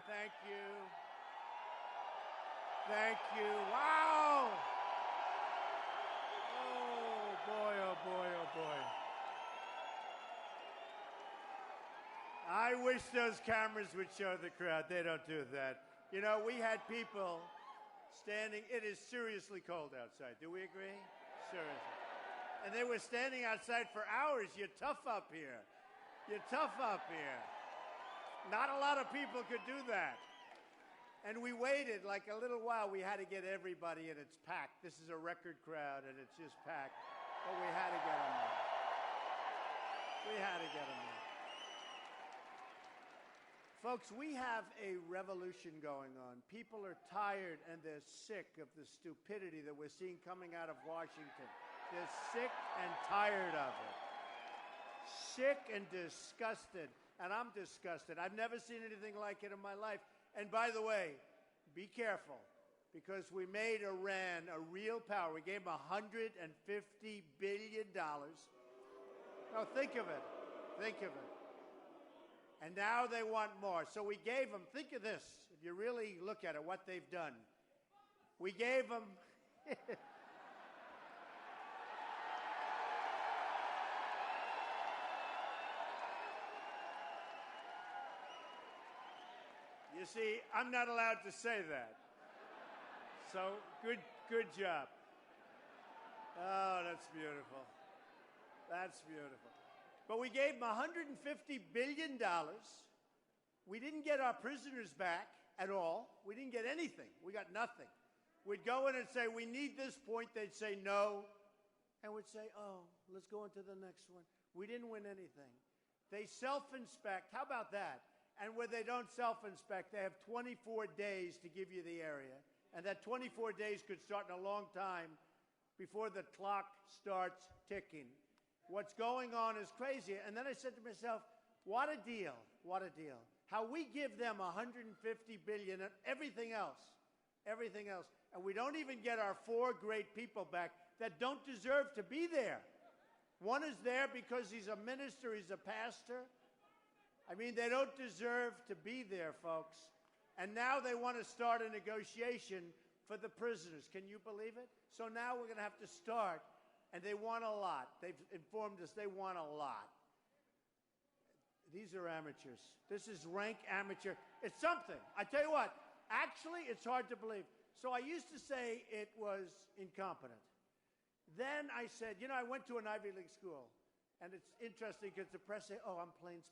Thank you. Thank you. Wow! Oh, boy, oh, boy, oh, boy. I wish those cameras would show the crowd. They don't do that. You know, we had people standing. It is seriously cold outside. Do we agree? Seriously. And they were standing outside for hours. You're tough up here. You're tough up here. Not a lot of people could do that. And we waited like a little while. We had to get everybody in. It's packed. This is a record crowd, and it's just packed. But we had to get them there. We had to get them there. Folks, we have a revolution going on. People are tired and they're sick of the stupidity that we're seeing coming out of Washington. They're sick and tired of it. Sick and disgusted. And I'm disgusted. I've never seen anything like it in my life. And by the way, be careful, because we made Iran a real power. We gave them $150 billion. Now think of it. Think of it. And now they want more. So we gave them, think of this, if you really look at it, what they've done. We gave them, you see, I'm not allowed to say that. So good job. Oh, that's beautiful. That's beautiful. But we gave them $150 billion. We didn't get our prisoners back at all. We didn't get anything. We got nothing. We'd go in and say, we need this point. They'd say no. And we'd say, oh, let's go into the next one. We didn't win anything. They self-inspect. How about that? And where they don't self-inspect, they have 24 days to give you the area. And that 24 days could start in a long time before the clock starts ticking. What's going on is crazy. And then I said to myself, what a deal. What a deal. How we give them $150 billion and everything else. Everything else. And we don't even get our 4 great people back that don't deserve to be there. One is there because he's a minister, he's a pastor. I mean, they don't deserve to be there, folks. And now they want to start a negotiation for the prisoners. Can you believe it? So now we're going to have to start. And they want a lot. They've informed us they want a lot. These are amateurs. This is rank amateur. It's something. I tell you what, actually, it's hard to believe. So I used to say it was incompetent. Then I said, you know, I went to an Ivy League school. And it's interesting because the press say, oh, I'm plain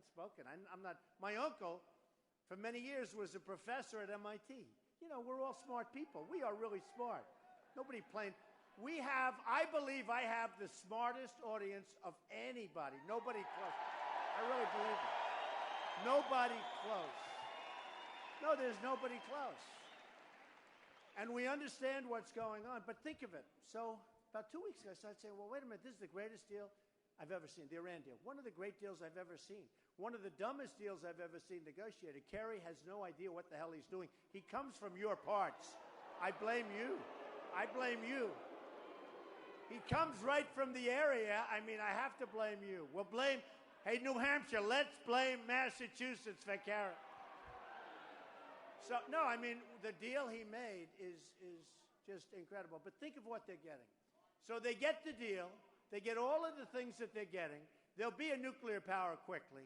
spoken. I'm not. My uncle, for many years, was a professor at MIT. You know, we're all smart people. We are really smart. Nobody plain. I believe I have the smartest audience of anybody. Nobody close. I really believe it. Nobody close. No, there's nobody close. And we understand what's going on, but think of it. So about 2 weeks ago, I started saying, well, wait a minute, this is the greatest deal I've ever seen, the Iran deal. One of the great deals I've ever seen. One of the dumbest deals I've ever seen negotiated. Kerry has no idea what the hell he's doing. He comes from your parts. I blame you. I blame you. He comes right from the area. I mean, I have to blame you. We'll blame, hey, New Hampshire, let's blame Massachusetts for Kerry. So, no, I mean, the deal he made is just incredible. But think of what they're getting. So they get the deal. They get all of the things that they're getting. There'll be a nuclear power quickly.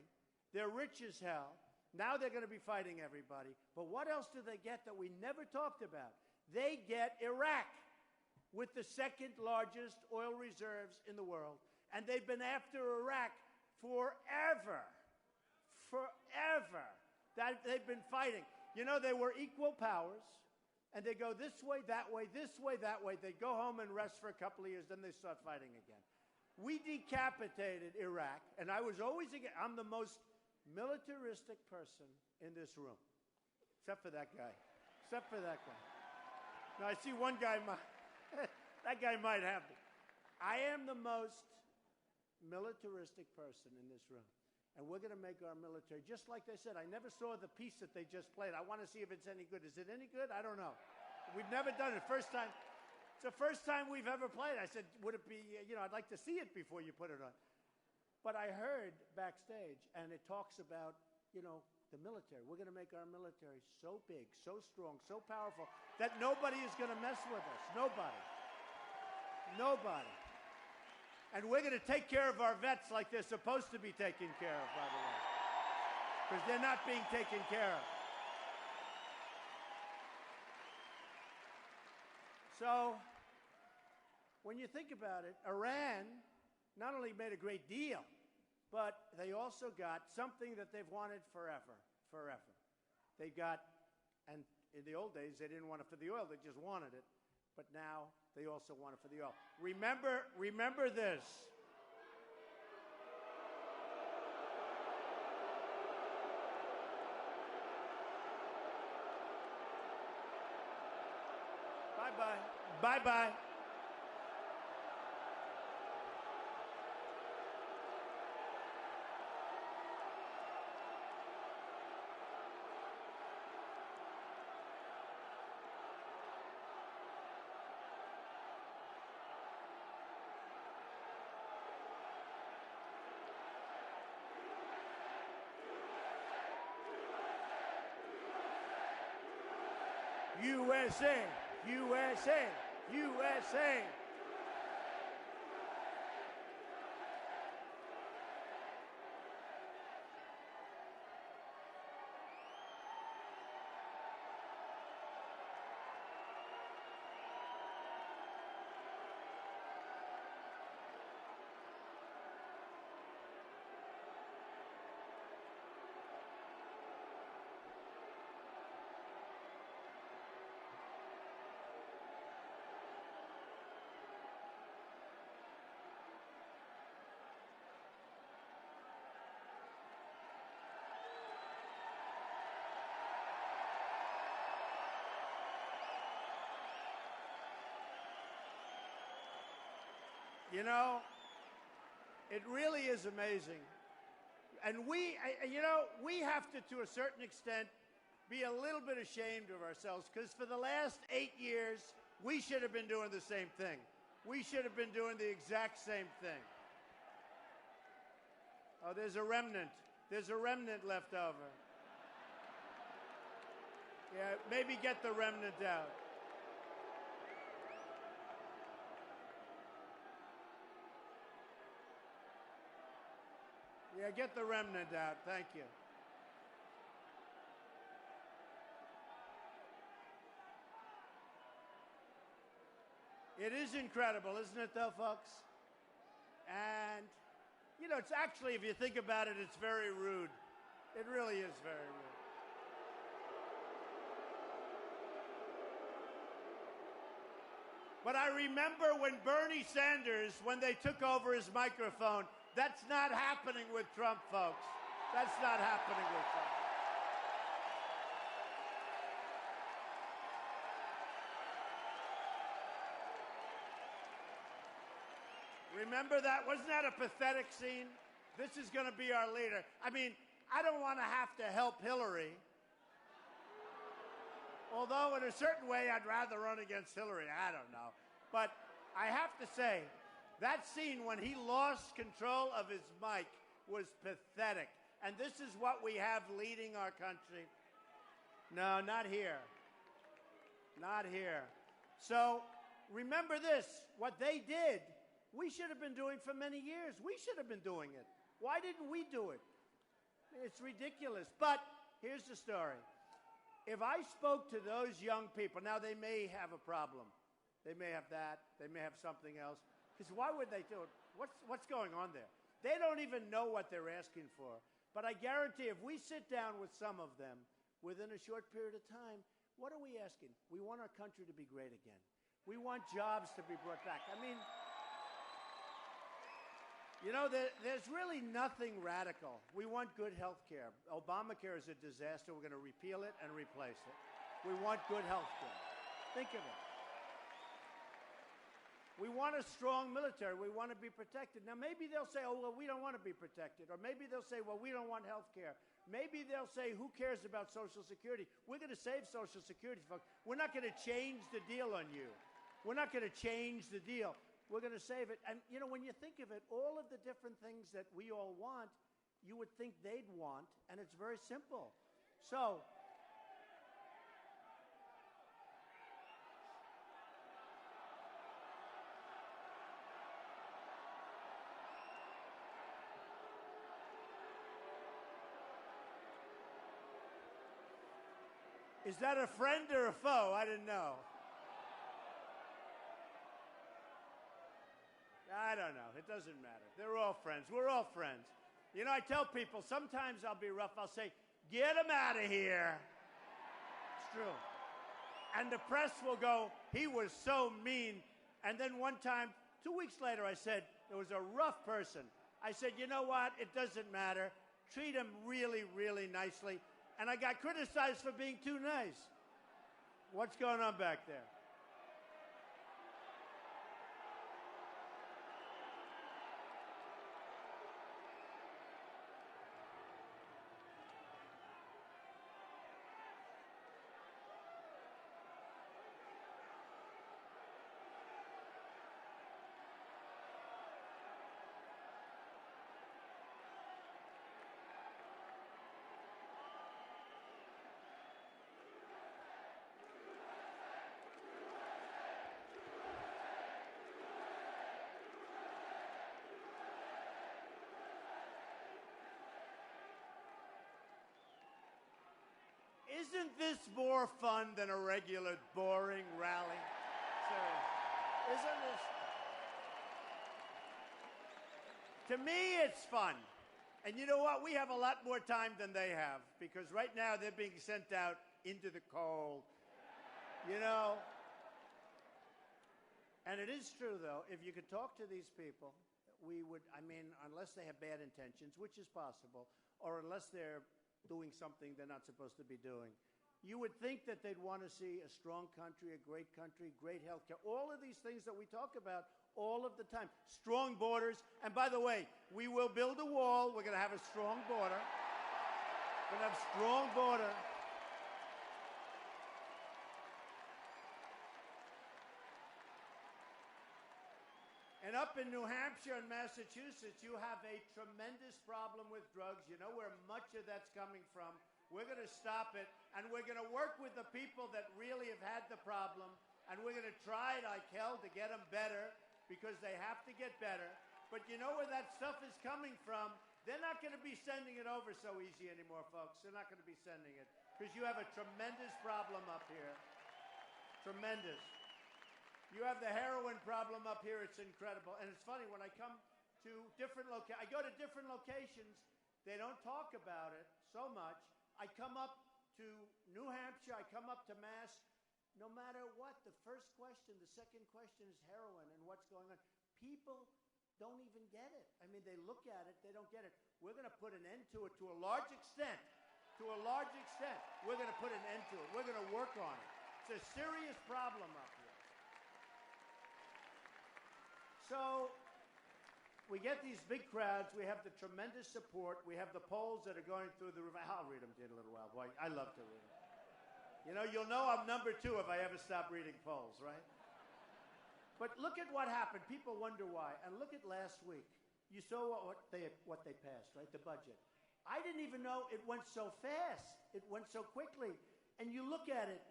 They're rich as hell. Now they're going to be fighting everybody. But what else do they get that we never talked about? They get Iraq, with the second largest oil reserves in the world. And they've been after Iraq forever. Forever. They've been fighting. You know, they were equal powers. And they go this way, that way, this way, that way. They go home and rest for a couple of years. Then they start fighting again. We decapitated Iraq. And I was always, I'm the most militaristic person in this room. Except for that guy. Except for that guy. Now, I see one guy, that guy might have it. I am the most militaristic person in this room. And we're going to make our military, just like they said, I never saw the piece that they just played. I want to see if it's any good. Is it any good? I don't know. We've never done it. First time. It's the first time we've ever played. I said, would it be, you know, I'd like to see it before you put it on. But I heard backstage, and it talks about, the military. We're going to make our military so big, so strong, so powerful that nobody is going to mess with us. Nobody. Nobody. And we're going to take care of our vets like they're supposed to be taken care of, by the way. Because they're not being taken care of. So, when you think about it, Iran not only made a great deal, but they also got something that they've wanted forever. They got, and in the old days, they didn't want it for the oil, they just wanted it. But now, they also want it for the oil. Remember this. Bye-bye. Bye-bye. USA, USA, USA. It really is amazing. And we have to a certain extent, be a little bit ashamed of ourselves, because for the last 8 years, we should have been doing the same thing. We should have been doing the exact same thing. Oh, there's a remnant. There's a remnant left over. Yeah, maybe get the remnant out. Yeah, get the remnant out. Thank you. It is incredible, isn't it, though, folks? And, it's actually, if you think about it, it's very rude. It really is very rude. But I remember when Bernie Sanders, when they took over his microphone, that's not happening with Trump, folks. That's not happening with Trump. Remember that? Wasn't that a pathetic scene? This is going to be our leader. I mean, I don't want to have to help Hillary. Although, in a certain way, I'd rather run against Hillary. I don't know. But I have to say, that scene when he lost control of his mic was pathetic. And this is what we have leading our country. No, not here. Not here. So, remember this. What they did, we should have been doing for many years. We should have been doing it. Why didn't we do it? It's ridiculous. But here's the story. If I spoke to those young people, now they may have a problem. They may have that. They may have something else. Because why would they do it? What's going on there? They don't even know what they're asking for. But I guarantee if we sit down with some of them within a short period of time, what are we asking? We want our country to be great again. We want jobs to be brought back. I mean, there's really nothing radical. We want good health care. Obamacare is a disaster. We're going to repeal it and replace it. We want good health care. Think of it. We want a strong military. We want to be protected. Now, maybe they'll say, oh, well, we don't want to be protected. Or maybe they'll say, well, we don't want health care. Maybe they'll say, who cares about Social Security? We're going to save Social Security, folks. We're not going to change the deal on you. We're not going to change the deal. We're going to save it. And, when you think of it, all of the different things that we all want, you would think they'd want, and it's very simple. So, is that a friend or a foe? I didn't know. I don't know. It doesn't matter. They're all friends. We're all friends. You know, I tell people, sometimes I'll be rough. I'll say, get him out of here. It's true. And the press will go, he was so mean. And then one time, 2 weeks later, I said, there was a rough person. I said, you know what? It doesn't matter. Treat him really, really nicely. And I got criticized for being too nice. What's going on back there? Isn't this more fun than a regular boring rally? Seriously. Isn't this? To me, it's fun. And you know what? We have a lot more time than they have, because right now they're being sent out into the cold. You know? And it is true, though, if you could talk to these people, we would, I mean, unless they have bad intentions, which is possible, or unless they're doing something they're not supposed to be doing, you would think that they'd want to see a strong country, great health care, all of these things that we talk about all of the time. Strong borders. And by the way, we will build a wall. We're going to have a strong border. We're going to have a strong border. And up in New Hampshire and Massachusetts, you have a tremendous problem with drugs. You know where much of that's coming from. We're going to stop it, and we're going to work with the people that really have had the problem, and we're going to try like hell to get them better, because they have to get better. But you know where that stuff is coming from? They're not going to be sending it over so easy anymore, folks. They're not going to be sending it, because you have a tremendous problem up here. Tremendous. You have the heroin problem up here. It's incredible. And it's funny, when I come to different locations, I go to different locations, they don't talk about it so much. I come up to New Hampshire, I come up to Mass, no matter what, the first question, the second question is heroin and what's going on. People don't even get it. I mean, they look at it, they don't get it. We're going to put an end to it to a large extent. To a large extent, we're going to put an end to it. We're going to work on it. It's a serious problem up here. So we get these big crowds. We have the tremendous support. We have the polls that are going through the roof. I'll read them in a little while. Boy, I love to read them. You know, you'll know I'm number 2 if I ever stop reading polls, right? But look at what happened. People wonder why. And look at last week. You saw what they passed, right? The budget. I didn't even know it went so fast. It went so quickly. And you look at it.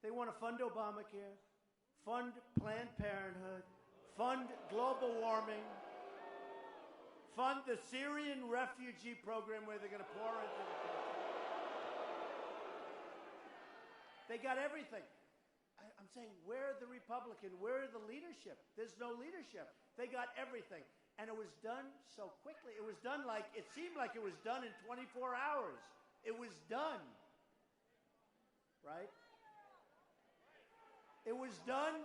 They want to fund Obamacare, fund Planned Parenthood, fund global warming, fund the Syrian refugee program where they're going to pour into the country. They got everything. I'm saying, where are the Republicans? Where are the leadership? There's no leadership. They got everything. And it was done so quickly. It was done like, it seemed like it was done in 24 hours. It was done. Right? It was done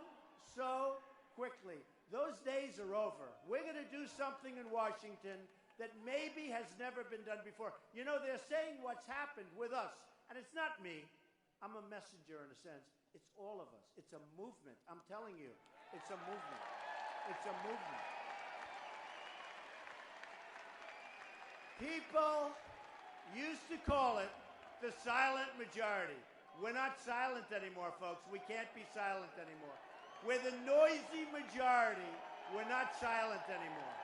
so quickly. Those days are over. We're going to do something in Washington that maybe has never been done before. You know, they're saying what's happened with us. And it's not me. I'm a messenger in a sense. It's all of us. It's a movement. I'm telling you. It's a movement. It's a movement. People used to call it the silent majority. We're not silent anymore, folks. We can't be silent anymore. We're the noisy majority. We're not silent anymore.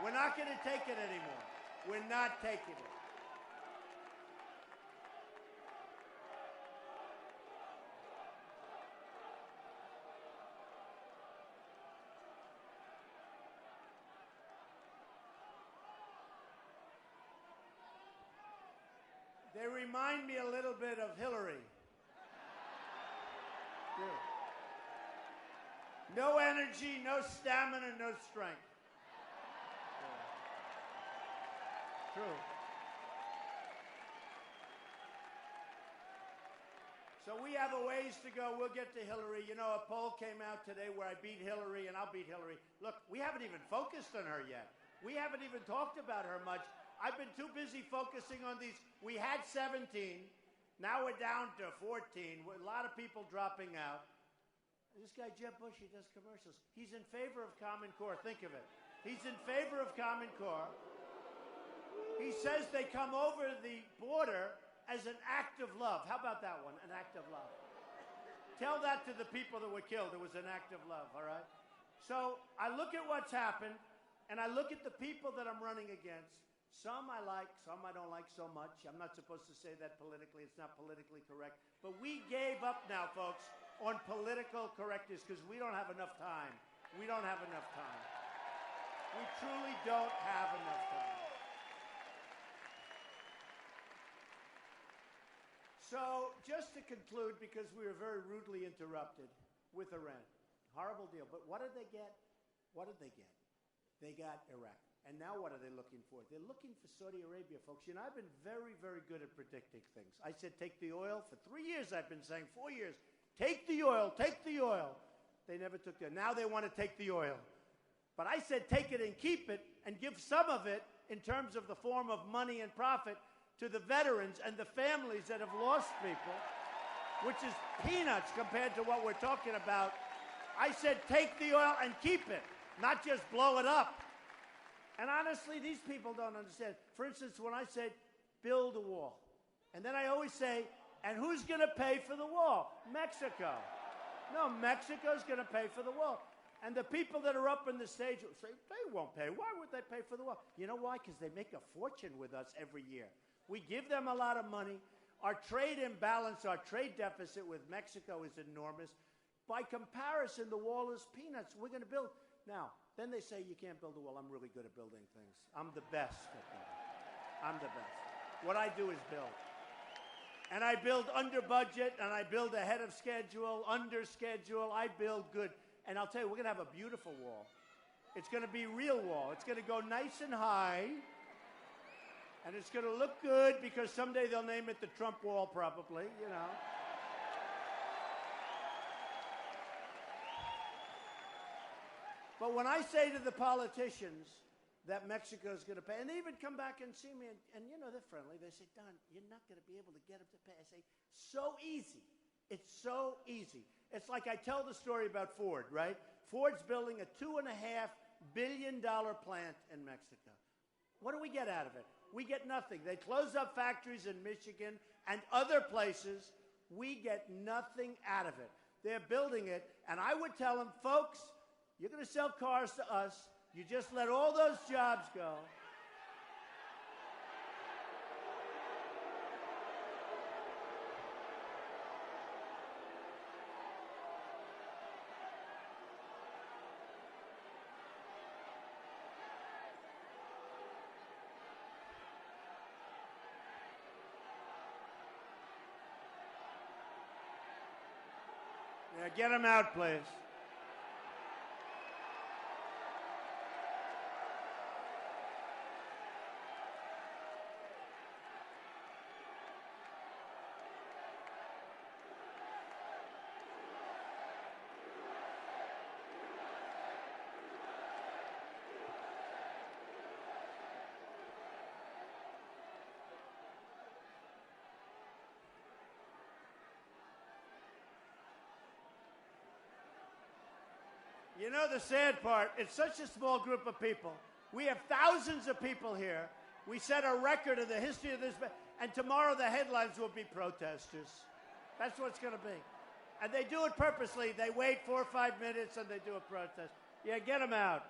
We're not going to take it anymore. We're not taking it. They remind me a little bit of Hillary. Yeah. No energy, no stamina, no strength. Yeah. True. So we have a ways to go. We'll get to Hillary. You know, a poll came out today where I beat Hillary, and I'll beat Hillary. Look, we haven't even focused on her yet. We haven't even talked about her much. I've been too busy focusing on these. We had 17. Now we're down to 14. A lot of people dropping out. This guy, Jeb Bush, he does commercials. He's in favor of Common Core. Think of it. He's in favor of Common Core. He says they come over the border as an act of love. How about that one? An act of love. Tell that to the people that were killed. It was an act of love, all right? So I look at what's happened, and I look at the people that I'm running against. Some I like, some I don't like so much. I'm not supposed to say that politically. It's not politically correct. But we gave up now, folks, on political correctness because we don't have enough time. We don't have enough time. We truly don't have enough time. So just to conclude, because we were very rudely interrupted with Iran. Horrible deal. But what did they get? What did they get? They got Iraq. And now what are they looking for? They're looking for Saudi Arabia, folks. You know, I've been very, very good at predicting things. I said take the oil. For 3 years I've been saying, 4 years, take the oil, take the oil. They never took the oil. Now they want to take the oil. But I said take it and keep it and give some of it in terms of the form of money and profit to the veterans and the families that have lost people, which is peanuts compared to what we're talking about. I said take the oil and keep it, not just blow it up. And honestly, these people don't understand. For instance, when I say build a wall, and then I always say, and who's going to pay for the wall? Mexico. No, Mexico's going to pay for the wall. And the people that are up on the stage will say, they won't pay. Why would they pay for the wall? You know why? Because they make a fortune with us every year. We give them a lot of money. Our trade imbalance, our trade deficit with Mexico is enormous. By comparison, the wall is peanuts. We're going to build. Now, then they say you can't build a wall. I'm really good at building things. I'm the best at building. I'm the best. What I do is build. And I build under budget, and I build ahead of schedule, under schedule. I build good. And I'll tell you, we're going to have a beautiful wall. It's going to be a real wall. It's going to go nice and high. And it's going to look good because someday they'll name it the Trump wall probably, you know. But when I say to the politicians that Mexico's going to pay, and they even come back and see me, and you know, they're friendly. They say, Don, you're not going to be able to get them to pay. I say, so easy. It's so easy. It's like I tell the story about Ford, right? Ford's building a $2.5 billion plant in Mexico. What do we get out of it? We get nothing. They close up factories in Michigan and other places. We get nothing out of it. They're building it, and I would tell them, folks, you're going to sell cars to us. You just let all those jobs go. Yeah, get them out, please. You know the sad part, it's such a small group of people. We have thousands of people here. We set a record in the history of this, and tomorrow the headlines will be protesters. That's what it's going to be. And they do it purposely. They wait 4 or 5 minutes and they do a protest. Yeah, get them out.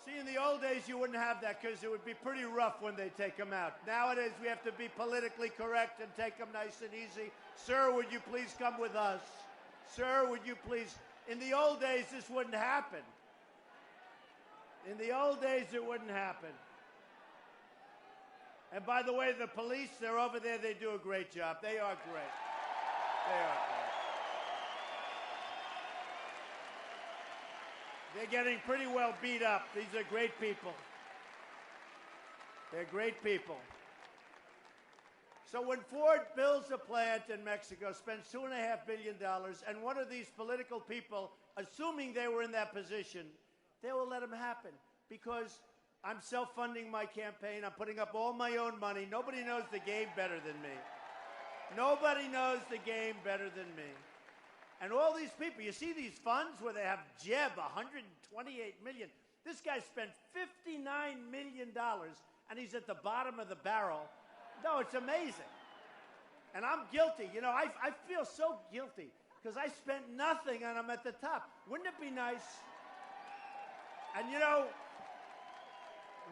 See, in the old days, you wouldn't have that because it would be pretty rough when they take them out. Nowadays, we have to be politically correct and take them nice and easy. Sir, would you please come with us? Sir, would you please? In the old days, this wouldn't happen. In the old days, it wouldn't happen. And by the way, the police, they're over there. They do a great job. They are great. They are great. They're getting pretty well beat up. These are great people. They're great people. So when Ford builds a plant in Mexico, spends $2.5 billion, and one of these political people, assuming they were in that position, they will let them happen because I'm self-funding my campaign. I'm putting up all my own money. Nobody knows the game better than me. Nobody knows the game better than me. And all these people, you see these funds where they have Jeb, $128 million. This guy spent $59 million, and he's at the bottom of the barrel. No, it's amazing. And I'm guilty. You know, I feel so guilty because I spent nothing and I'm at the top. Wouldn't it be nice? And, you know,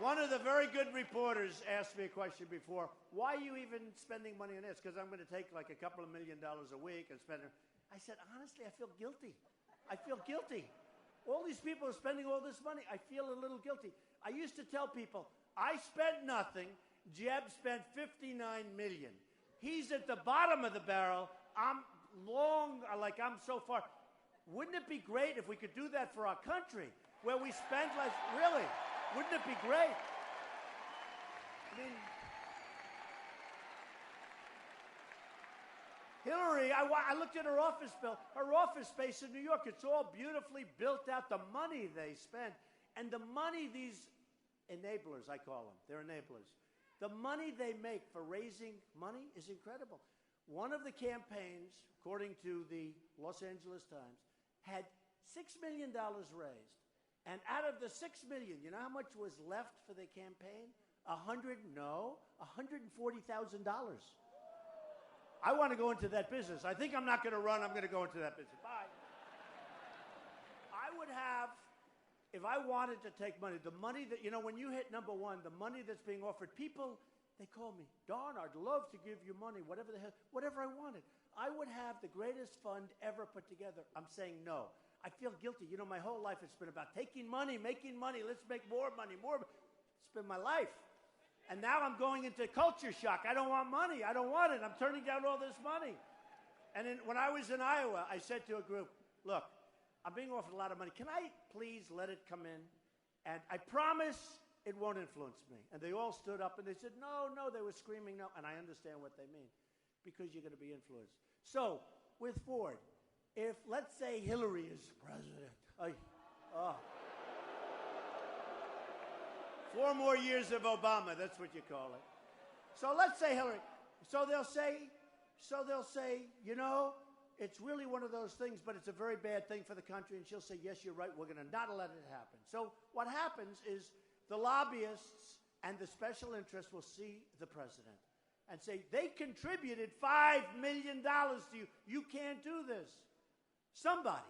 one of the very good reporters asked me a question before, why are you even spending money on this? Because I'm going to take like a couple of $1 million a week and spend it. I said, honestly, I feel guilty. I feel guilty. All these people are spending all this money. I feel a little guilty. I used to tell people, I spent nothing. Jeb spent $59 million. He's at the bottom of the barrel. I'm so far. Wouldn't it be great if we could do that for our country, where we spend less? Really? Wouldn't it be great? I mean, Hillary, I looked at her office bill, her office space in New York. It's all beautifully built out, the money they spend. And the money these enablers, I call them, they're enablers. The money they make for raising money is incredible. One of the campaigns, according to the Los Angeles Times, had $6 million raised. And out of the $6 million, you know how much was left for the campaign? $140,000. I want to go into that business. I think I'm not going to run. I'm going to go into that business. Bye. I would have, if I wanted to take money, the money that, you know, when you hit number one, the money that's being offered, people, they call me, Don, I'd love to give you money, whatever the hell, whatever I wanted. I would have the greatest fund ever put together. I'm saying no. I feel guilty. You know, my whole life it's been about taking money, making money. Let's make more money, more. It's been my life. And now I'm going into culture shock. I don't want money. I don't want it. I'm turning down all this money. And when I was in Iowa, I said to a group, look, I'm being offered a lot of money. Can I please let it come in? And I promise it won't influence me. And they all stood up and they said, no, no. They were screaming no. And I understand what they mean because you're going to be influenced. So with Ford, if let's say Hillary is president, 4 more years of Obama, that's what you call it. So let's say Hillary. So they'll say, you know, it's really one of those things, but it's a very bad thing for the country. And she'll say, yes, you're right. We're going to not let it happen. So what happens is the lobbyists and the special interests will see the president and say, they contributed $5 million to you. You can't do this. Somebody.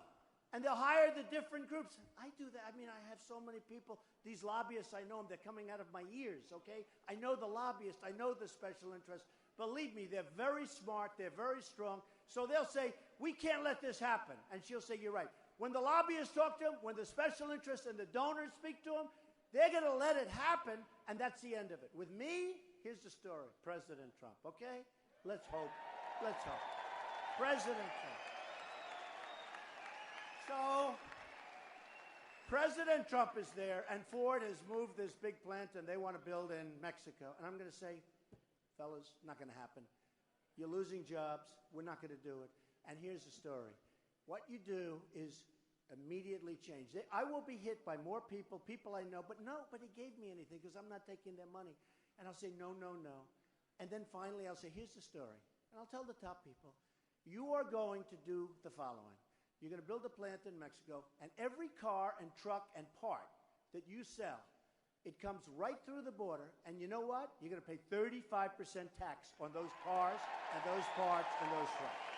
And they'll hire the different groups. I do that. I mean, I have so many people. These lobbyists, I know them. They're coming out of my ears, okay? I know the lobbyists. I know the special interests. Believe me, they're very smart. They're very strong. So they'll say, we can't let this happen. And she'll say, you're right. When the lobbyists talk to them, when the special interests and the donors speak to them, they're going to let it happen, and that's the end of it. With me, here's the story. President Trump, okay? Let's hope. Let's hope. President Trump. So, President Trump is there, and Ford has moved this big plant, and they want to build in Mexico. And I'm going to say, fellas, not going to happen. You're losing jobs. We're not going to do it. And here's the story. What you do is immediately change. I will be hit by more people I know, but nobody gave me anything because I'm not taking their money. And I'll say, no, no, no. And then finally, I'll say, here's the story. And I'll tell the top people, you are going to do the following. You're going to build a plant in Mexico, and every car and truck and part that you sell, it comes right through the border, and you know what? You're going to pay 35% tax on those cars and those parts and those trucks.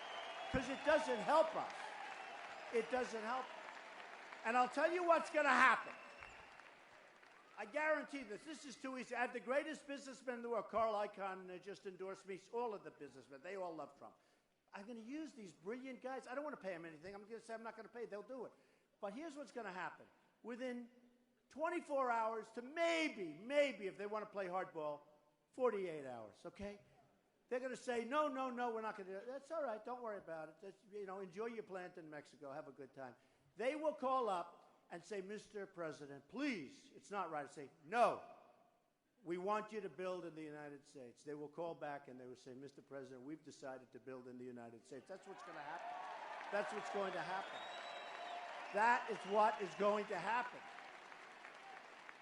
Because it doesn't help us. It doesn't help. And I'll tell you what's going to happen. I guarantee this. This is too easy. I have the greatest businessmen in the world. Carl Icahn just endorsed me. All of the businessmen. They all love Trump. I'm going to use these brilliant guys. I don't want to pay them anything. I'm going to say I'm not going to pay. They'll do it. But here's what's going to happen. Within 24 hours to maybe, if they want to play hardball, 48 hours, okay? They're going to say, no, we're not going to do it. That's all right. Don't worry about it. That's, enjoy your plant in Mexico. Have a good time. They will call up and say, Mr. President, please, it's not right. I say, no, we want you to build in the United States. They will call back and they will say, Mr. President, we've decided to build in the United States. That's what's going to happen. That's what's going to happen. That is what is going to happen.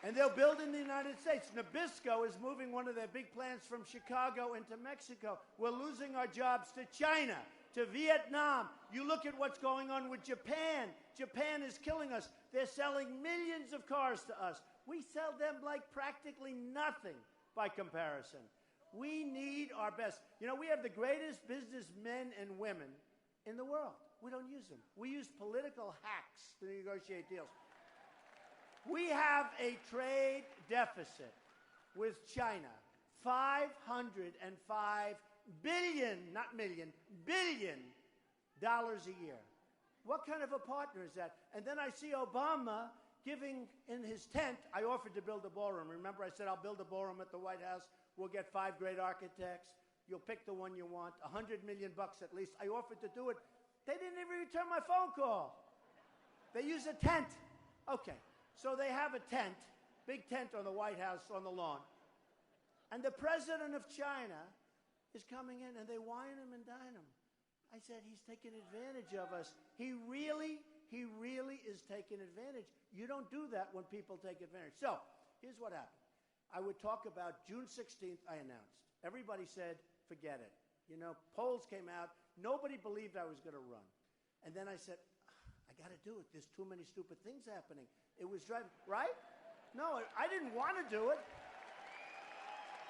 And they'll build in the United States. Nabisco is moving one of their big plants from Chicago into Mexico. We're losing our jobs to China, to Vietnam. You look at what's going on with Japan. Japan is killing us. They're selling millions of cars to us. We sell them like practically nothing by comparison. We need our best. We have the greatest businessmen and women in the world. We don't use them. We use political hacks to negotiate deals. We have a trade deficit with China, $505 billion, not million, billion dollars a year. What kind of a partner is that? And then I see Obama giving in his tent. I offered to build a ballroom. Remember, I said I'll build a ballroom at the White House. We'll get 5 great architects. You'll pick the one you want, $100 million at least. I offered to do it. They didn't even return my phone call. They use a tent. Okay. So they have a tent, big tent on the White House on the lawn. And the president of China is coming in, and they wine him and dine him. I said, he's taking advantage of us. He really is taking advantage. You don't do that when people take advantage. So here's what happened. I would talk about June 16th, I announced. Everybody said, forget it. Polls came out. Nobody believed I was going to run. And then I said, I got to do it. There's too many stupid things happening. It was driving, right? No, I didn't want to do it.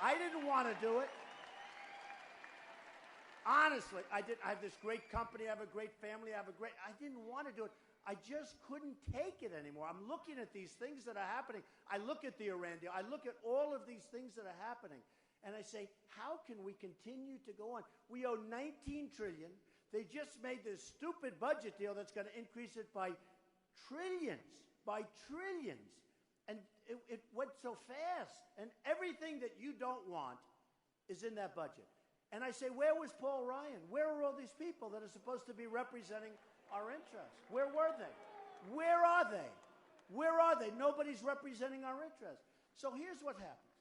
I didn't want to do it. Honestly, I have this great company. I have a great family. I didn't want to do it. I just couldn't take it anymore. I'm looking at these things that are happening. I look at the Iran deal. I look at all of these things that are happening. And I say, how can we continue to go on? We owe $19 trillion. They just made this stupid budget deal that's going to increase it by trillions. And it went so fast. And everything that you don't want is in that budget. And I say, where was Paul Ryan? Where are all these people that are supposed to be representing our interests? Where were they? Where are they? Where are they? Nobody's representing our interests. So here's what happened.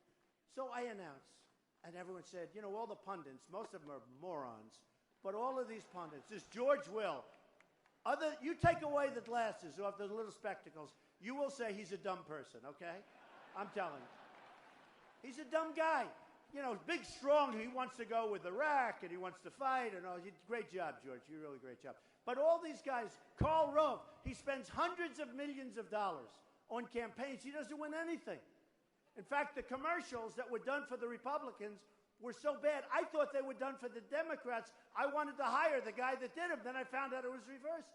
So I announced, and everyone said, all the pundits, most of them are morons, but all of these pundits, this George Will, you take away the glasses or the little spectacles, you will say he's a dumb person, okay? I'm telling you. He's a dumb guy. Big, strong, he wants to go with Iraq, and he wants to fight, and all. Great job, George. You really great job. But all these guys, Karl Rove, he spends hundreds of millions of dollars on campaigns. He doesn't win anything. In fact, the commercials that were done for the Republicans were so bad, I thought they were done for the Democrats. I wanted to hire the guy that did them. Then I found out it was reversed.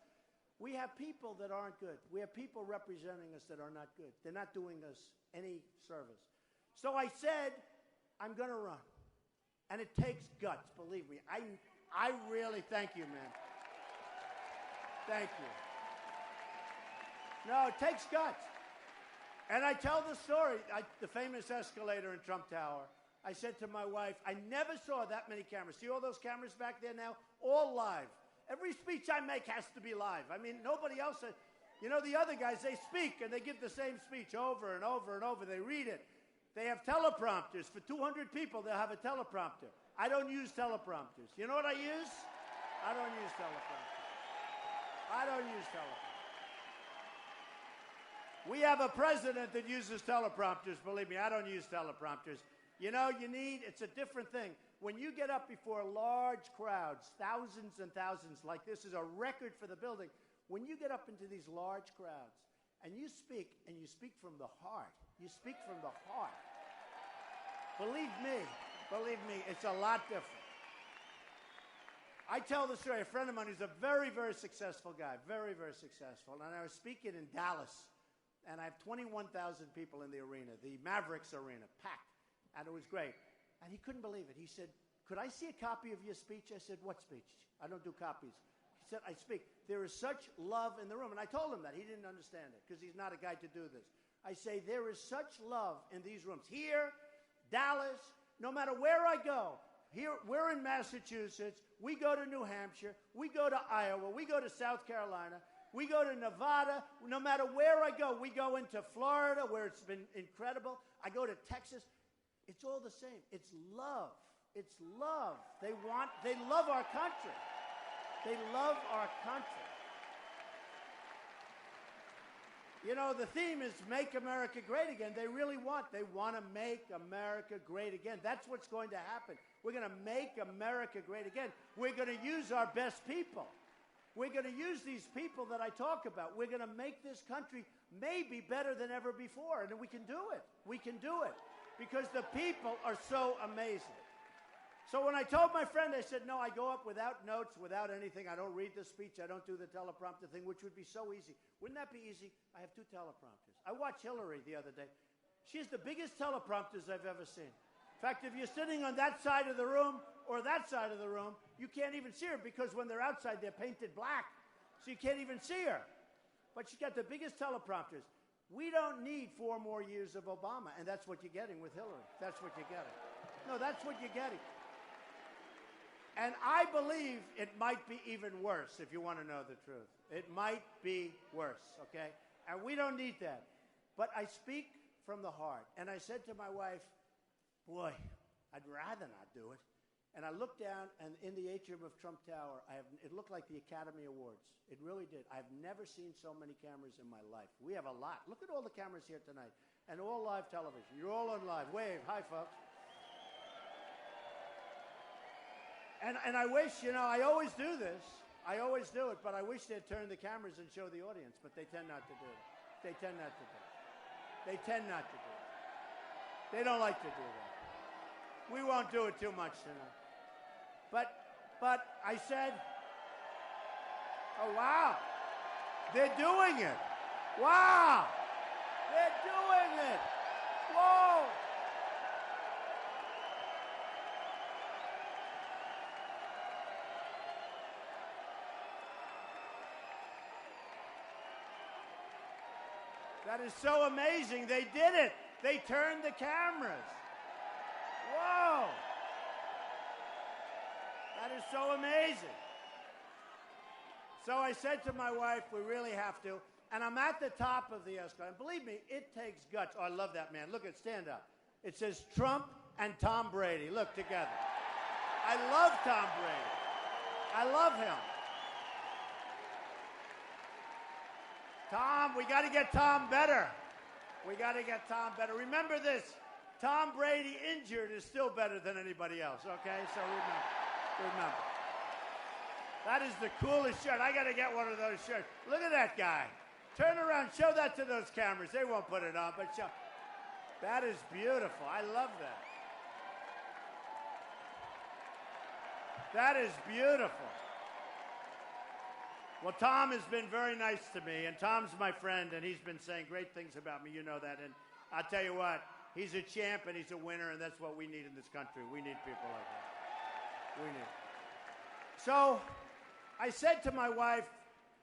We have people that aren't good. We have people representing us that are not good. They're not doing us any service. So I said, I'm going to run. And it takes guts, believe me. I really thank you, man. Thank you. No, it takes guts. And I tell the story, the famous escalator in Trump Tower. I said to my wife, I never saw that many cameras. See all those cameras back there now? All live. Every speech I make has to be live. I mean, nobody else. The other guys, they speak and they give the same speech over and over and over. They read it. They have teleprompters. For 200 people, they'll have a teleprompter. I don't use teleprompters. You know what I use? I don't use teleprompters. I don't use teleprompters. We have a president that uses teleprompters. Believe me, I don't use teleprompters. It's a different thing. When you get up before large crowds, thousands and thousands, like this is a record for the building. When you get up into these large crowds and you speak from the heart, you speak from the heart. Believe me, it's a lot different. I tell the story. A friend of mine who's a very, very successful guy, very, very successful, and I was speaking in Dallas and I have 21,000 people in the arena, the Mavericks arena, packed, and it was great. And he couldn't believe it. He said, could I see a copy of your speech? I said, what speech? I don't do copies. He said, I speak. There is such love in the room. And I told him that. He didn't understand it because he's not a guy to do this. I say, there is such love in these rooms. Here, Dallas, no matter where I go, here, we're in Massachusetts, we go to New Hampshire, we go to Iowa, we go to South Carolina, we go to Nevada. No matter where I go, we go into Florida where it's been incredible. I go to Texas. It's all the same. It's love. It's love. They love our country. They love our country. You know, the theme is Make America Great Again. They want to make America great again. That's what's going to happen. We're going to make America great again. We're going to use our best people. We're going to use these people that I talk about. We're going to make this country maybe better than ever before. And we can do it. We can do it. Because the people are so amazing. So when I told my friend, I said, no, I go up without notes, without anything. I don't read the speech. I don't do the teleprompter thing, which would be so easy. Wouldn't that be easy? I have 2 teleprompters. I watched Hillary the other day. She's the biggest teleprompters I've ever seen. In fact, if you're sitting on that side of the room or that side of the room, you can't even see her because when they're outside, they're painted black. So you can't even see her. But she's got the biggest teleprompters. We don't need 4 more years of Obama, and that's what you're getting with Hillary. That's what you're getting. No, that's what you're getting. And I believe it might be even worse, if you want to know the truth. It might be worse, okay? And we don't need that. But I speak from the heart. And I said to my wife, boy, I'd rather not do it. And I looked down, and in the atrium of Trump Tower, it looked like the Academy Awards. It really did. I've never seen so many cameras in my life. We have a lot. Look at all the cameras here tonight, and all live television. You're all on live. Wave. Hi, folks. And I wish, you know, I always do this. I always do it, but I wish they'd turn the cameras and show the audience, but they tend not to do it. They tend not to do it. They tend not to do it. They don't like to do that. We won't do it too much tonight. But I said, oh, wow, they're doing it. Wow, they're doing it. Whoa. That is so amazing. They did it. They turned the cameras. Whoa. That is so amazing. So I said to my wife, we really have to. And I'm at the top of the escalator. And believe me, it takes guts. Oh, I love that man. Look at, stand up. It says Trump and Tom Brady. Look together. I love Tom Brady. I love him. Tom, we got to get Tom better. We got to get Tom better. Remember this. Tom Brady injured is still better than anybody else, okay? So remember. That is the coolest shirt. I got to get one of those shirts. Look at that guy. Turn around. Show that to those cameras. They won't put it on, but show. That is beautiful. I love that. That is beautiful. Well, Tom has been very nice to me, and Tom's my friend, and he's been saying great things about me. You know that. And I'll tell you what, he's a champ and he's a winner, and that's what we need in this country. We need people like that. We need. So I said to my wife,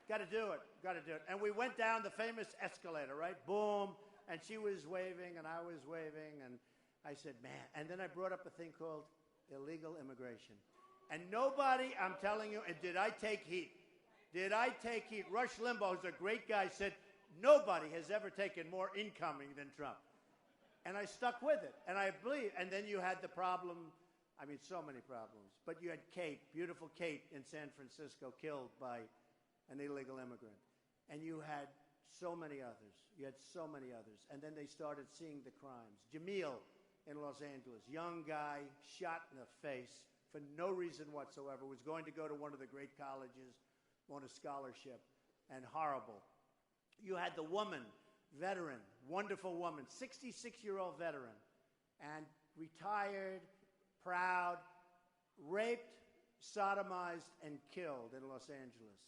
got to do it, got to do it. And we went down the famous escalator, right? Boom. And she was waving, and I was waving, and I said, man. And then I brought up a thing called illegal immigration. And nobody, I'm telling you, and did I take heat? Did I take heat? Rush Limbaugh, who's a great guy, said, nobody has ever taken more incoming than Trump. And I stuck with it. And I believe, and then you had the problem, I mean, so many problems. But you had Kate, beautiful Kate in San Francisco, killed by an illegal immigrant. And you had so many others. You had so many others. And then they started seeing the crimes. Jamil in Los Angeles, young guy, shot in the face for no reason whatsoever, was going to go to one of the great colleges, on a scholarship, and horrible. You had the woman, veteran, wonderful woman, 66-year-old veteran, and retired, proud, raped, sodomized, and killed in Los Angeles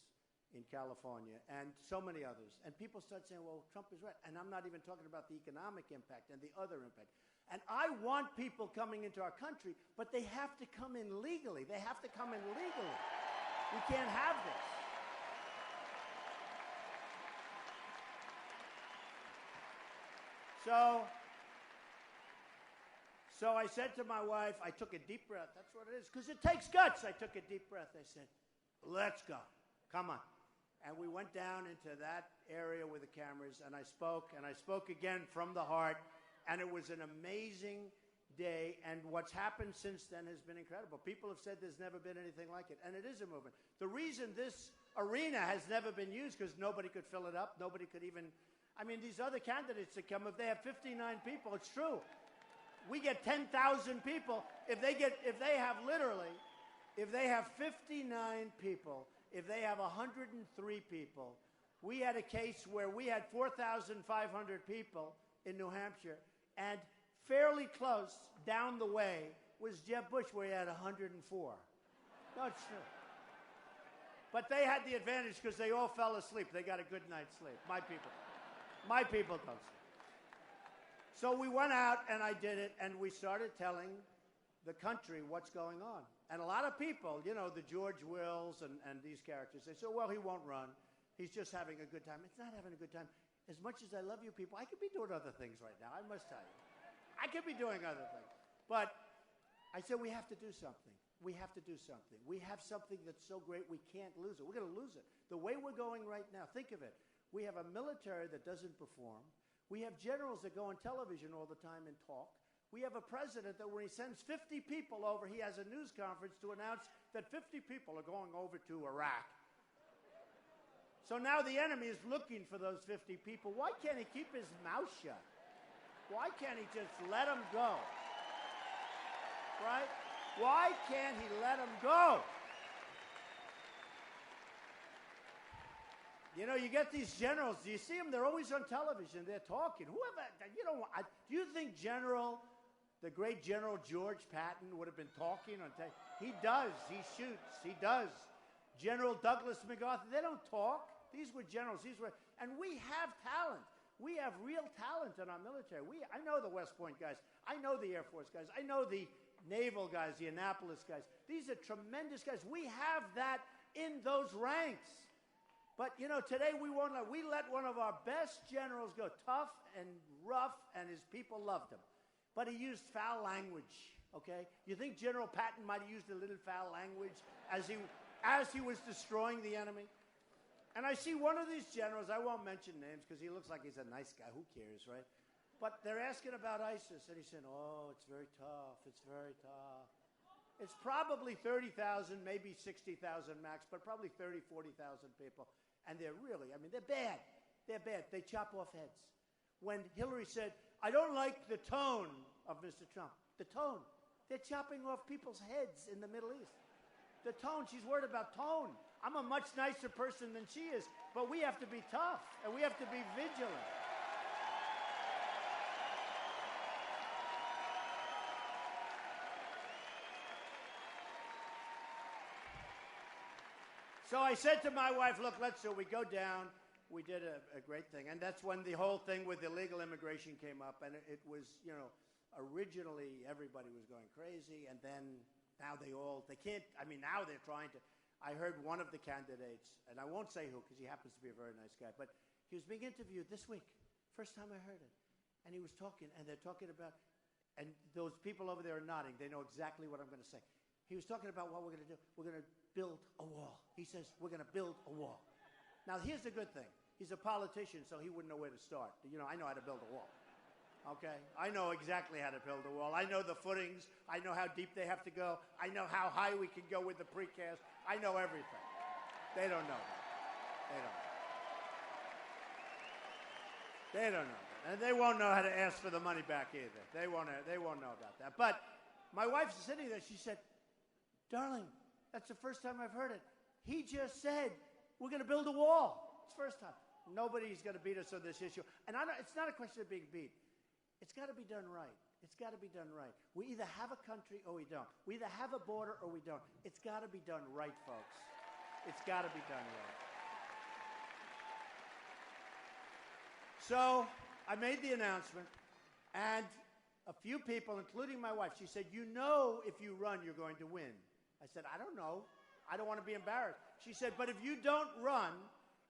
in California, and so many others. And people start saying, well, Trump is right. And I'm not even talking about the economic impact and the other impact. And I want people coming into our country, but they have to come in legally. They have to come in legally. We can't have this. So I said to my wife, I took a deep breath. That's what it is, because it takes guts. I took a deep breath. I said, let's go. Come on. And we went down into that area with the cameras, and I spoke again from the heart, and it was an amazing day, and what's happened since then has been incredible. People have said there's never been anything like it, and it is a movement. The reason this arena has never been used, because nobody could fill it up, nobody could even, I mean, these other candidates that come, if they have 59 people, it's true. We get 10,000 people. If they have 59 people, if they have 103 people, we had a case where we had 4,500 people in New Hampshire, and fairly close down the way was Jeb Bush, where he had 104. No, it's true. But they had the advantage because they all fell asleep. They got a good night's sleep. My people don't sleep. So we went out, and I did it, and we started telling the country what's going on. And a lot of people, you know, the George Wills and these characters, they say, well, he won't run. He's just having a good time. It's not having a good time. As much as I love you people, I could be doing other things right now, I must tell you. I could be doing other things. But I said, we have to do something. We have to do something. We have something that's so great we can't lose it. We're going to lose it. The way we're going right now, think of it. We have a military that doesn't perform. We have generals that go on television all the time and talk. We have a president that when he sends 50 people over, he has a news conference to announce that 50 people are going over to Iraq. So now the enemy is looking for those 50 people. Why can't he keep his mouth shut? Why can't he just let them go? Right? Why can't he let them go? You know, you get these generals. Do you see them? They're always on television. They're talking. Whoever, you know, do you think the great General George Patton would have been talking on television? He does. He shoots. He does. General Douglas MacArthur, they don't talk. These were generals. And we have talent. We have real talent in our military. I know the West Point guys. I know the Air Force guys. I know the naval guys, the Annapolis guys. These are tremendous guys. We have that in those ranks. But, you know, today we let one of our best generals go, tough and rough, and his people loved him. But he used foul language, okay? You think General Patton might have used a little foul language as he was destroying the enemy? And I see one of these generals, I won't mention names because he looks like he's a nice guy. Who cares, right? But they're asking about ISIS, and he said, oh, it's very tough. It's very tough. It's probably 30,000, maybe 60,000 max, but probably 30, 40,000 people. And they're really, I mean, they're bad. They're bad. They chop off heads. When Hillary said, I don't like the tone of Mr. Trump. The tone. They're chopping off people's heads in the Middle East. The tone. She's worried about tone. I'm a much nicer person than she is, but we have to be tough, and we have to be vigilant. So I said to my wife, look, we go down. We did a great thing. And that's when the whole thing with illegal immigration came up. And it was, you know, originally everybody was going crazy. And then now they can't, I mean, now they're trying to. I heard one of the candidates, and I won't say who because he happens to be a very nice guy, but he was being interviewed this week. First time I heard it. And he was talking, and they're talking about, and those people over there are nodding. They know exactly what I'm going to say. He was talking about what we're going to do. We're going to build a wall. He says, we're going to build a wall. Now, here's the good thing. He's a politician, so he wouldn't know where to start. You know, I know how to build a wall. Okay? I know exactly how to build a wall. I know the footings. I know how deep they have to go. I know how high we can go with the precast. I know everything. They don't know that. They don't know that. And they won't know how to ask for the money back either. They won't know about that. But my wife's sitting there. She said, darling, that's the first time I've heard it. He just said, we're going to build a wall. It's the first time. Nobody's going to beat us on this issue. And it's not a question of being beat. It's got to be done right. It's got to be done right. We either have a country or we don't. We either have a border or we don't. It's got to be done right, folks. It's got to be done right. So I made the announcement, and a few people, including my wife, she said, you know if you run, you're going to win. I said, I don't know. I don't want to be embarrassed. She said, but if you don't run,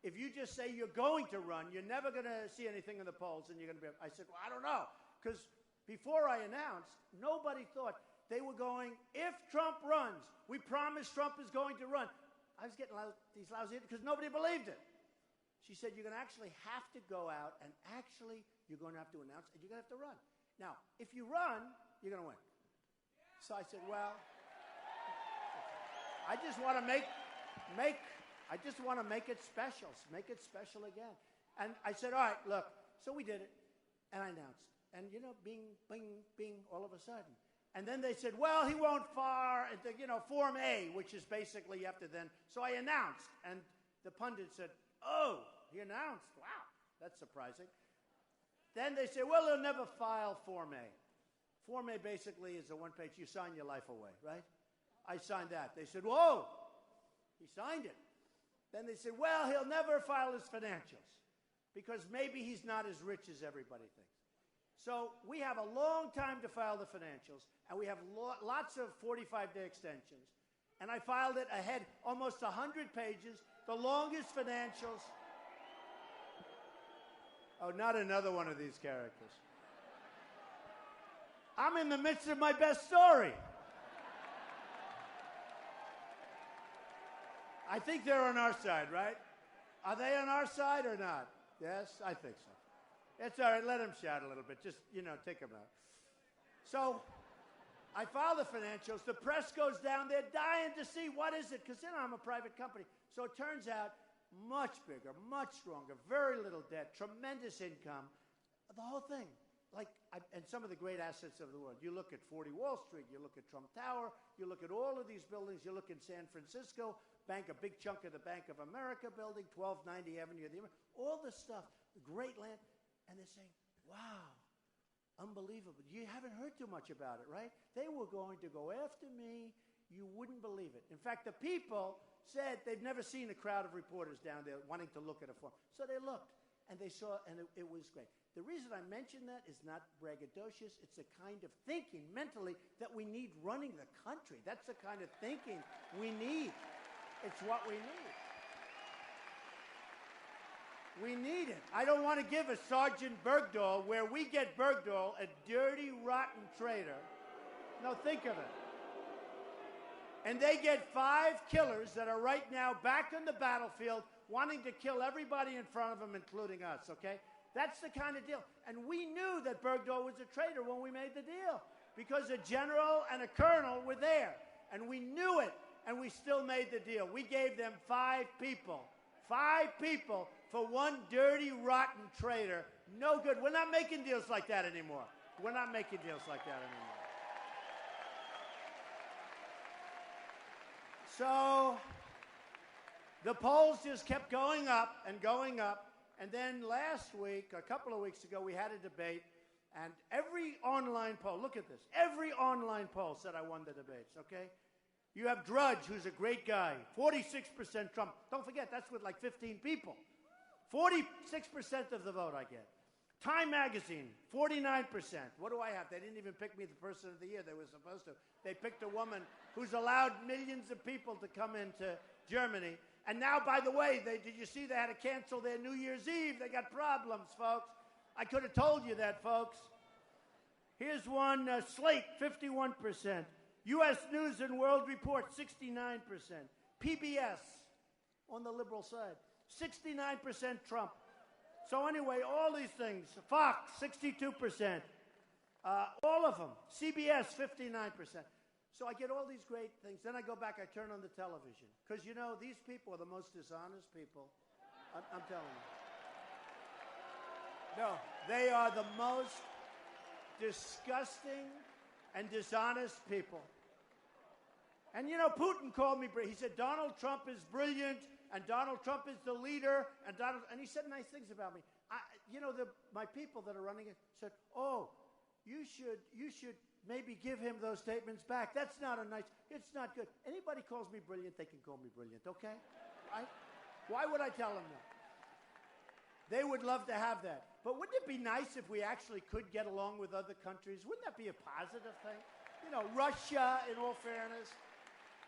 if you just say you're going to run, you're never going to see anything in the polls, and you're going to be... I said, well, I don't know. Because before I announced, nobody thought they were going, if Trump runs, we promise Trump is going to run. I was getting these lousy because nobody believed it. She said, you're going to actually have to go out, and actually you're going to have to announce, and you're going to have to run. Now, if you run, you're going to win. So I said, well, I just want to make it special. Make it special again. And I said, all right, look. So we did it, and I announced. And, you know, bing, bing, bing, all of a sudden. And then they said, well, he won't far, Form A, which is basically you have to then. So I announced, and the pundit said, oh, he announced. Wow, that's surprising. Then they say, well, he'll never file Form A. Form A basically is a one-page, you sign your life away, right? I signed that. They said, whoa, he signed it. Then they said, well, he'll never file his financials because maybe he's not as rich as everybody thinks. So we have a long time to file the financials, and we have lots of 45-day extensions. And I filed it ahead, almost 100 pages, the longest financials. Oh, not another one of these characters. I'm in the midst of my best story. I think they're on our side, right? Are they on our side or not? Yes, I think so. It's all right. Let them shout a little bit. Just, take them out. So I file the financials. The press goes down. They're dying to see what is it, because, I'm a private company. So it turns out much bigger, much stronger, very little debt, tremendous income, the whole thing. And some of the great assets of the world. You look at 40 Wall Street, you look at Trump Tower, you look at all of these buildings, you look in San Francisco, a big chunk of the Bank of America building, 1290 Avenue of the Americas, all this stuff, great land. And they're saying, wow, unbelievable. You haven't heard too much about it, right? They were going to go after me. You wouldn't believe it. In fact, the people said they've never seen a crowd of reporters down there wanting to look at a form. So they looked, and they saw, and it was great. The reason I mention that is not braggadocious. It's the kind of thinking mentally that we need running the country. That's the kind of thinking we need. It's what we need. We need it. I don't want to give a Sergeant Bergdahl where we get Bergdahl, a dirty, rotten traitor. No, think of it. And they get 5 killers that are right now back on the battlefield wanting to kill everybody in front of them, including us, okay? That's the kind of deal. And we knew that Bergdahl was a traitor when we made the deal because a general and a colonel were there. And we knew it, and we still made the deal. We gave them 5 people. 5 people for one dirty, rotten traitor. No good. We're not making deals like that anymore. We're not making deals like that anymore. So the polls just kept going up and going up. And then last week, a couple of weeks ago, we had a debate. And every online poll, look at this, every online poll said I won the debates, okay? You have Drudge, who's a great guy, 46% Trump. Don't forget, that's with like 15 people. 46% of the vote I get. Time Magazine, 49%. What do I have? They didn't even pick me the person of the year. They were supposed to. They picked a woman who's allowed millions of people to come into Germany. And now, by the way, did you see they had to cancel their New Year's Eve? They got problems, folks. I could have told you that, folks. Here's one, Slate, 51%. U.S. News and World Report, 69%. PBS, on the liberal side, 69% Trump. So anyway, all these things. Fox, 62%. All of them. CBS, 59%. So I get all these great things. Then I go back, I turn on the television. Because, these people are the most dishonest people. I'm telling you. No, they are the most disgusting and dishonest people. And, Putin called me, he said, Donald Trump is brilliant, and Donald Trump is the leader, and he said nice things about me. My people that are running it said, oh, you should maybe give him those statements back. That's not it's not good. Anybody calls me brilliant, they can call me brilliant, okay? Right? Why would I tell them that? They would love to have that. But wouldn't it be nice if we actually could get along with other countries? Wouldn't that be a positive thing? You know, Russia, in all fairness,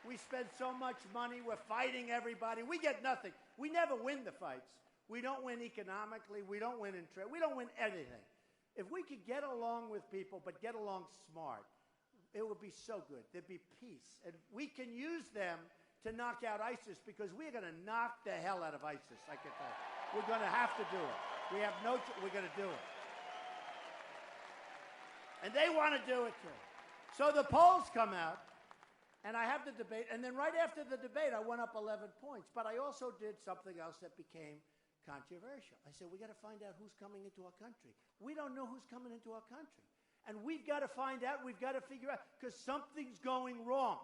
we spend so much money. We're fighting everybody. We get nothing. We never win the fights. We don't win economically. We don't win in trade. We don't win anything. If we could get along with people, but get along smart, it would be so good. There'd be peace. And we can use them to knock out ISIS, because we're going to knock the hell out of ISIS, I can tell you. We're going to have to do it. We have no we're going to do it. And they want to do it too. So the polls come out, and I have the debate, and then right after the debate, I went up 11 points. But I also did something else that became controversial. I said, we got to find out who's coming into our country. We don't know who's coming into our country. And we've got to find out, we've got to figure out, because something's going wrong.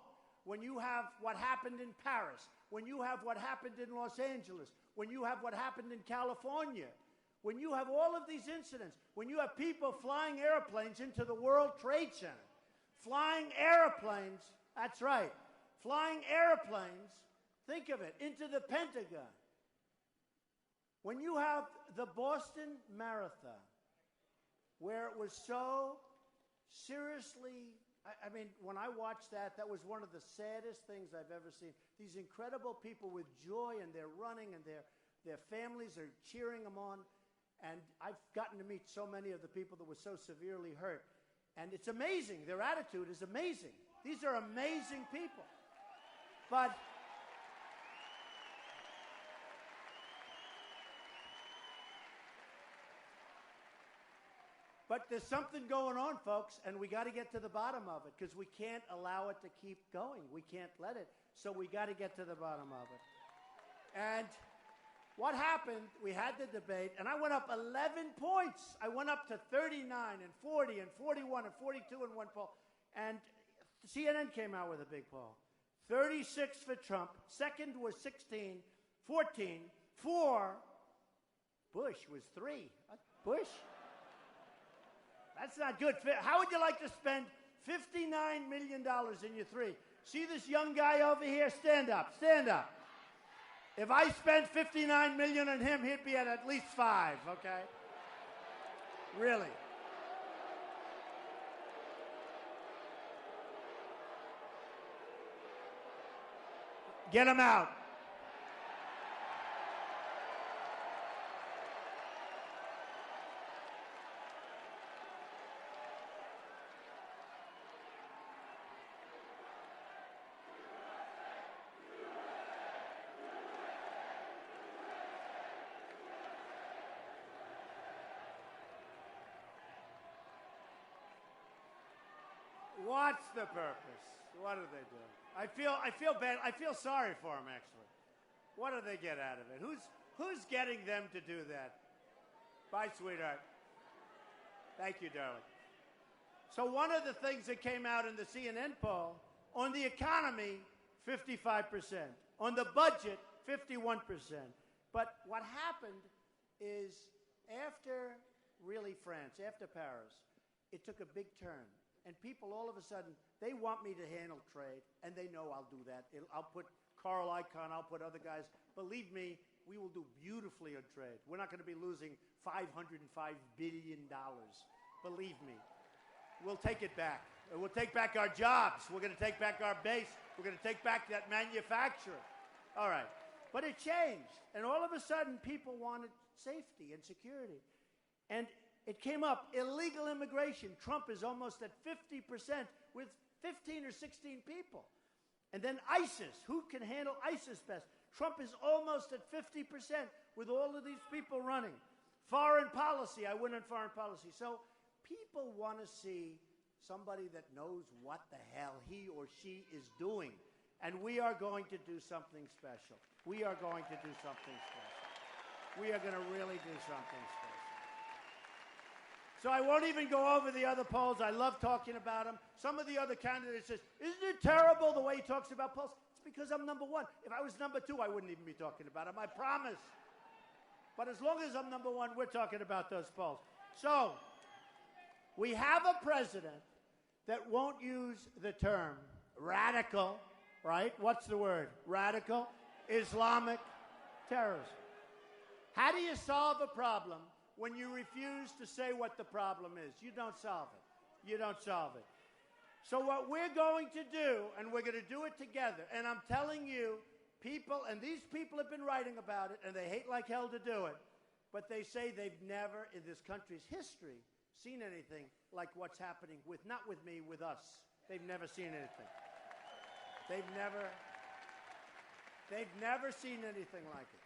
When you have what happened in Paris, when you have what happened in Los Angeles, when you have what happened in California, when you have all of these incidents, when you have people flying airplanes into the World Trade Center, flying airplanes, that's right, flying airplanes, think of it, into the Pentagon. When you have the Boston Marathon, where it was so seriously, I mean, when I watched that, that was one of the saddest things I've ever seen. These incredible people with joy, and they're running, and their families are cheering them on. And I've gotten to meet so many of the people that were so severely hurt. And it's amazing. Their attitude is amazing. These are amazing people. But there's something going on, folks, and we got to get to the bottom of it, because we can't allow it to keep going. We can't let it. So we got to get to the bottom of it. And what happened, we had the debate, and I went up 11 points. I went up to 39 and 40 and 41 and 42 in one poll. And CNN came out with a big poll. 36 for Trump. Second was 16, 14. For Bush was 3. Bush? That's not good. How would you like to spend $59 million in your 3? See this young guy over here? Stand up. Stand up. If I spent $59 million on him, he'd be at least 5, okay? Really. Get him out. What's the purpose? What are they doing? I feel bad. I feel sorry for them, actually. What do they get out of it? Who's getting them to do that? Bye, sweetheart. Thank you, darling. So one of the things that came out in the CNN poll, on the economy, 55%. On the budget, 51%. But what happened is, after really France, after Paris, it took a big turn. And people, all of a sudden, they want me to handle trade, and they know I'll do that. I'll put Carl Icahn, I'll put other guys. Believe me, we will do beautifully on trade. We're not going to be losing $505 billion. Believe me. We'll take it back. We'll take back our jobs. We're going to take back our base. We're going to take back that manufacturing. All right. But it changed. And all of a sudden, people wanted safety and security. And it came up, illegal immigration. Trump is almost at 50% with 15 or 16 people. And then ISIS. Who can handle ISIS best? Trump is almost at 50% with all of these people running. Foreign policy. I win on foreign policy. So people want to see somebody that knows what the hell he or she is doing. And we are going to do something special. We are going to do something special. We are going to really do something special. So I won't even go over the other polls. I love talking about them. Some of the other candidates says, isn't it terrible the way he talks about polls? It's because I'm number 1. If I was number 2, I wouldn't even be talking about them. I promise. But as long as I'm number 1, we're talking about those polls. So we have a president that won't use the term radical, right? What's the word? Radical Islamic terrorism. How do you solve a problem when you refuse to say what the problem is? You don't solve it. You don't solve it. So what we're going to do, and we're going to do it together, and I'm telling you, people, and these people have been writing about it, and they hate like hell to do it, but they say they've never, in this country's history, seen anything like what's happening with, not with me, with us. They've never seen anything. They've never seen anything like it.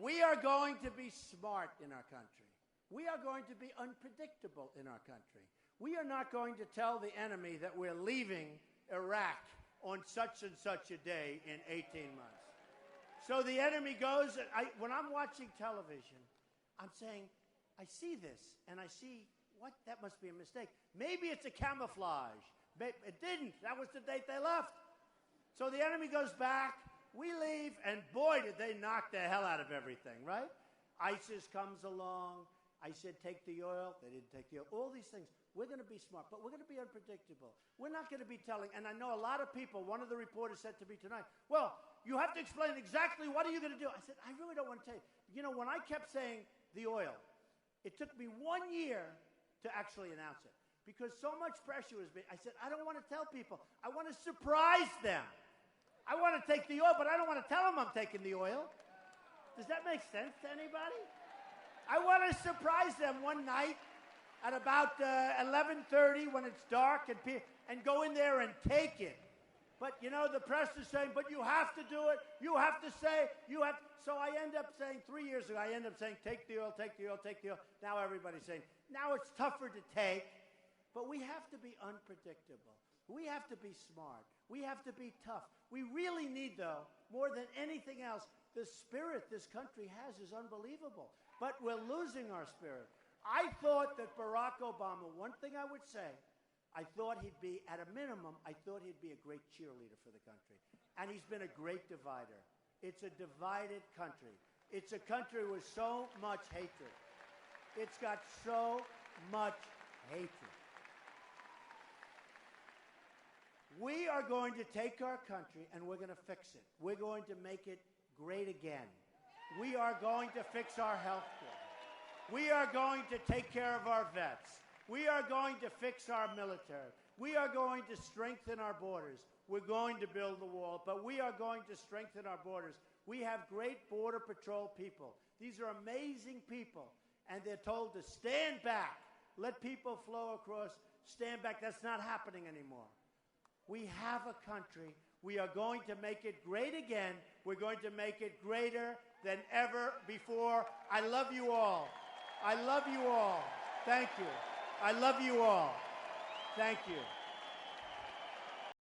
We are going to be smart in our country. We are going to be unpredictable in our country. We are not going to tell the enemy that we're leaving Iraq on such and such a day in 18 months. So the enemy goes, when I'm watching television, I'm saying, I see this, and I see, what? That must be a mistake. Maybe it's a camouflage. It didn't. That was the date they left. So the enemy goes back, we leave, and boy, did they knock the hell out of everything, right? ISIS comes along. I said, take the oil. They didn't take the oil. All these things. We're going to be smart, but we're going to be unpredictable. We're not going to be telling, and I know a lot of people, one of the reporters said to me tonight, well, you have to explain exactly what are you going to do. I said, I really don't want to tell you. You know, when I kept saying the oil, it took me 1 year to actually announce it because so much pressure was being, I said, I don't want to tell people. I want to surprise them. I want to take the oil, but I don't want to tell them I'm taking the oil. Does that make sense to anybody? I want to surprise them one night at about 11:30 when it's dark and go in there and take it. But, you know, the press is saying, but you have to do it. You have to say, you have. So I end up saying, 3 years ago, I end up saying, take the oil, take the oil, take the oil. Now everybody's saying, now it's tougher to take. But we have to be unpredictable. We have to be smart. We have to be tough. We really need, though, more than anything else, the spirit this country has is unbelievable. But we're losing our spirit. I thought that Barack Obama, one thing I would say, I thought he'd be, at a minimum, I thought he'd be a great cheerleader for the country. And he's been a great divider. It's a divided country. It's a country with so much hatred. It's got so much hatred. We are going to take our country and we're going to fix it. We're going to make it great again. We are going to fix our health care. We are going to take care of our vets. We are going to fix our military. We are going to strengthen our borders. We're going to build the wall, but we are going to strengthen our borders. We have great Border Patrol people. These are amazing people, and they're told to stand back. Let people flow across. Stand back. That's not happening anymore. We have a country. We are going to make it great again. We're going to make it greater than ever before. I love you all. I love you all. Thank you. I love you all. Thank you.